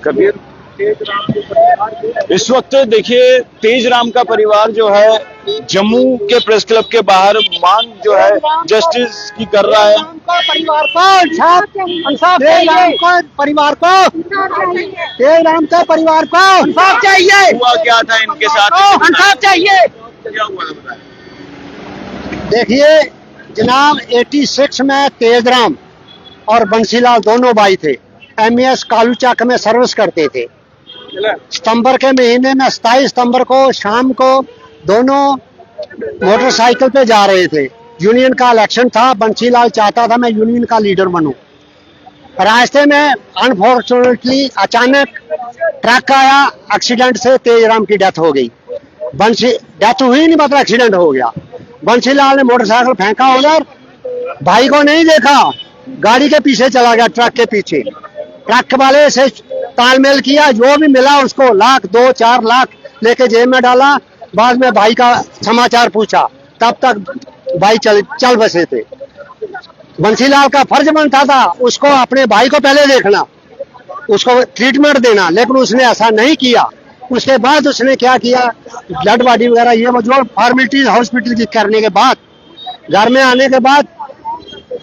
कबीर, इस वक्त देखिए तेज राम का परिवार जो है जम्मू के प्रेस क्लब के बाहर मांग जो है जस्टिस की कर रहा है। परिवार को इंसाफ चाहिए। हुआ क्या था इनके साथ? इंसाफ चाहिए। क्या हुआ था बताएं। देखिए जनाब, 86 में तेजराम और बंसीलाल दोनों भाई थे। एमईएस कालूचक में सर्विस करते थे। सितंबर के महीने में 27 सितंबर को शाम को दोनों मोटरसाइकिल पे जा रहे थे। यूनियन का इलेक्शन था। बंसीलाल चाहता था मैं यूनियन का लीडर बनूं। रास्ते में अनफॉर्चुनेटली अचानक ट्रक आया, एक्सीडेंट से तेजराम की डेथ हो गई। डेथ हुई नहीं, मतलब एक्सीडेंट हो गया। बंसीलाल ने मोटरसाइकिल फेंका उधर, भाई को नहीं देखा, गाड़ी के पीछे चला गया, ट्रक के पीछे। ट्रक वाले से तालमेल किया, जो भी मिला उसको 1 लाख 2-4 लाख लेके जेब में डाला। बाद में भाई का समाचार पूछा, तब तक भाई चल बसे थे। बंसीलाल का फर्ज बनता था उसको अपने भाई को पहले देखना, उसको ट्रीटमेंट देना, लेकिन उसने ऐसा नहीं किया। उसके बाद उसने क्या किया, ब्लड बॉडी वगैरह ये जो फॉर्मेलिटीज हॉस्पिटल की करने के बाद घर में आने के बाद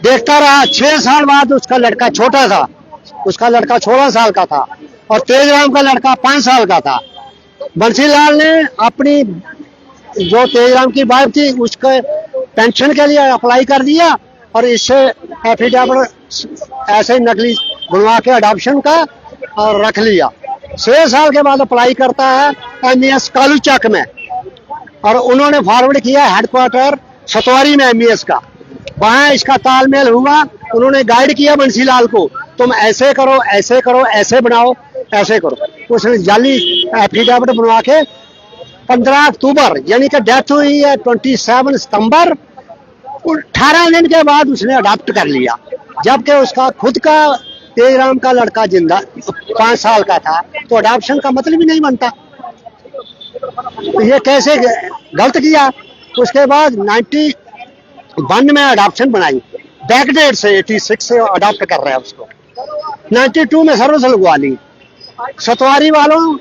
देखता रहा। 6 साल बाद उसका लड़का छोटा था, उसका लड़का 16 साल का था और तेजराम का लड़का 5 साल का था। बंसीलाल ने अपनी जो तेजराम की वाइफ थी उसके पेंशन के लिए अप्लाई कर दिया और इससे एफिडेविट ऐसे नकली बनवा के अडॉप्शन का और रख लिया। 6 साल के बाद अप्लाई करता है एमईएस कालूचक में और उन्होंने फॉरवर्ड किया हेडक्वार्टर सतवारी में एमईएस का। वहां इसका तालमेल हुआ। उन्होंने गाइड किया बंसीलाल को, तुम ऐसे करो, ऐसे करो, ऐसे बनाओ, ऐसे करो। उसने जाली एफिडेविट बनवा के 15 अक्टूबर यानी कि डेथ हुई है 27 सितंबर, 18 दिन के बाद उसने अडॉप्ट कर लिया। जबकि उसका खुद का तेजराम का लड़का जिंदा 5 साल का था, तो अडॉप्शन का मतलब ही नहीं बनता। तो ये कैसे गलत किया। उसके बाद 91 में अडॉप्शन बनाई, बैकडेट से 86 से अडॉप्ट कर रहे हैं उसको। 92 में सर्विस लगवा ली। सतवारी वालों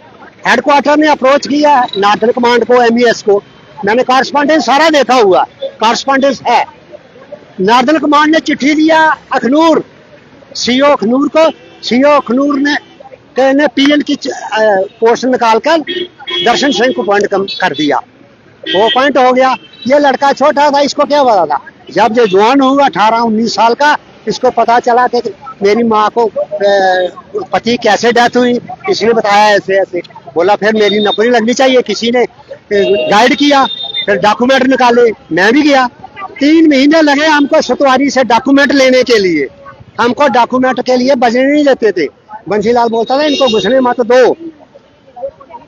हेडक्वार्टर ने अप्रोच किया नार्दर्न कमांड को, एमईएस को। मैंने कॉरेस्पॉन्डेंस सारा देखा हुआ, कॉरेस्पॉन्डेंस है। नार्दर्न कमांड ने चिट्ठी दिया अखनूर, सीओ अखनूर को। सीओ अखनूर ने पीएन की पोस्ट निकालकर दर्शन सिंह को अपॉइंट कर दिया। वो अपॉइंट हो गया। ये लड़का छोटा था, इसको क्या पता था। जब ये जवान हुआ 18-19 साल का, इसको पता चला कि मेरी माँ को पति कैसे डेथ हुई, इसने बताया ऐसे ऐसे। बोला फिर मेरी नौकरी लगनी चाहिए, किसी ने गाइड किया, फिर डॉक्यूमेंट निकाले, मैं भी गया। 3 महीने लगे हमको सतवारी से डॉक्यूमेंट लेने के लिए। हमको डॉक्यूमेंट के लिए बजने नहीं देते थे। बंसीलाल बोलता था इनको घुसने मत दो,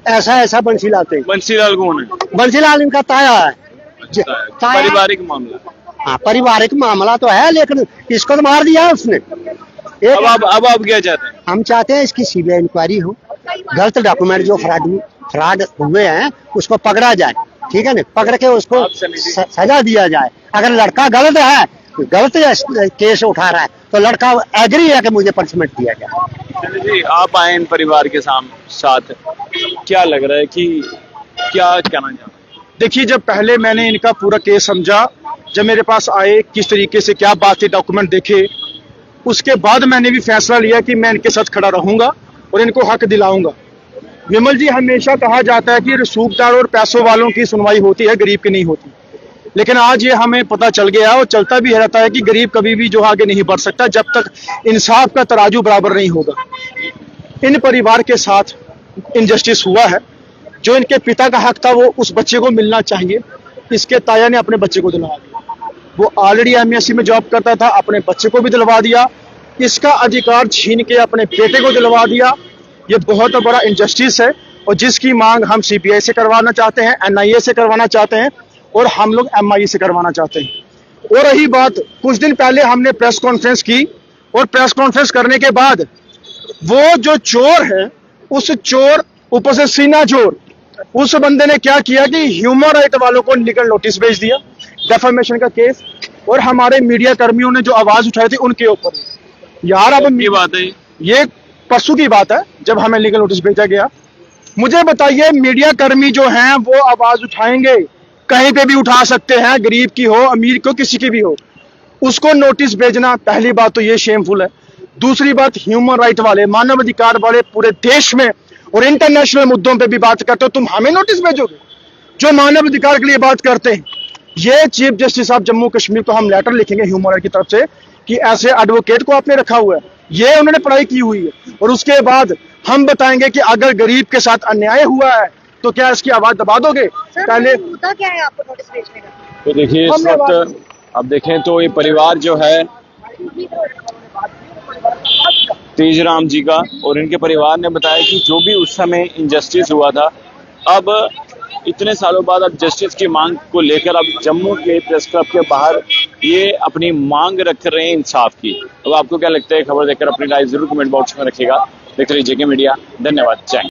ऐसा ऐसा बंसीलाल थे। बंसीलाल कौन है? बंसीलाल इनका ताया है। पारिवारिक मामला। हाँ, पारिवारिक मामला तो है, लेकिन इसको तो मार दिया उसने। अब आप क्या चाहते हैं? हम चाहते हैं इसकी सीबीआई इंक्वायरी हो, गलत डॉक्यूमेंट जो फ्रॉड हुए हैं उसको पकड़ा जाए, ठीक है ना, पकड़ के उसको सजा दिया जाए। अगर लड़का गलत है, गलत केस उठा रहा है, तो लड़का एग्री है कि मुझे पनिशमेंट दिया जाए। जी, आप आए इन परिवार के साथ, क्या लग रहा है कि क्या कहना चाहते हैं? देखिए, जब पहले मैंने इनका पूरा केस समझा, जब मेरे पास आए, किस तरीके से क्या बात थी, डॉक्यूमेंट देखे, उसके बाद मैंने भी फैसला लिया कि मैं इनके साथ खड़ा रहूंगा और इनको हक दिलाऊंगा। विमल जी, हमेशा कहा जाता है कि रसूखदार और पैसों वालों की सुनवाई होती है, गरीब की नहीं होती। लेकिन आज ये हमें पता चल गया और चलता भी रहता है कि गरीब कभी भी जो आगे नहीं बढ़ सकता जब तक इंसाफ का तराजू बराबर नहीं होगा। इन परिवार के साथ इनजस्टिस हुआ है। जो इनके पिता का हक था वो उस बच्चे को मिलना चाहिए, इसके ताया ने अपने बच्चे को दिलवा दिया। वो ऑलरेडी एमएससी में जॉब करता था, अपने बच्चे को भी दिलवा दिया। इसका अधिकार छीन के अपने बेटे को दिलवा दिया। ये बहुत बड़ा इनजस्टिस है और जिसकी मांग हम सीबीआई से करवाना चाहते हैं, एनआईए से करवाना चाहते हैं और हम लोग एमआई से करवाना चाहते हैं। और रही बात, कुछ दिन पहले हमने प्रेस कॉन्फ्रेंस की और प्रेस कॉन्फ्रेंस करने के बाद वो जो चोर है, उस चोर ऊपर से सीना चोर, उस बंदे ने क्या किया कि ह्यूमन राइट वालों को लीगल नोटिस भेज दिया, डेफेमेशन का केस, और हमारे मीडिया कर्मियों ने जो आवाज उठाई थी उनके ऊपर। यार अब ये बात है, ये परसों की बात है जब हमें लीगल नोटिस भेजा गया। मुझे बताइए, मीडिया कर्मी जो हैं वो आवाज उठाएंगे, कहीं पे भी उठा सकते हैं, गरीब की हो, अमीर की हो, किसी की भी हो, उसको नोटिस भेजना, पहली बात तो ये शेमफुल है। दूसरी बात, ह्यूमन राइट वाले, मानव अधिकार वाले पूरे देश में और इंटरनेशनल मुद्दों पे भी बात करते हो, तुम हमें नोटिस भेजोगे जो मानव अधिकार के लिए बात करते हैं। ये chief justice of Jammu Kashmir को हम लेटर लिखेंगे ह्यूमन राइट की तरफ से कि ऐसे एडवोकेट को आपने रखा हुआ है, ये उन्होंने पढ़ाई की हुई है, और उसके बाद हम बताएंगे कि अगर गरीब के साथ अन्याय हुआ है तो क्या इसकी आवाज दबा दोगे? पहले मुद्दा क्या है आपको नोटिस भेजने का? तो देखिए, इस वक्त अब देखें तो ये परिवार जो है तेजराम जी का, और इनके परिवार ने बताया कि जो भी उस समय इनजस्टिस हुआ था, अब इतने सालों बाद अब जस्टिस की मांग को लेकर अब जम्मू के प्रेस क्लब के बाहर ये अपनी मांग रख रहे हैं इंसाफ की। अब आपको क्या लगता है? खबर देखकर अपनी राय जरूर कमेंट बॉक्स में रखिएगा। देखते रहिए जेके मीडिया। धन्यवाद। जय हिंद।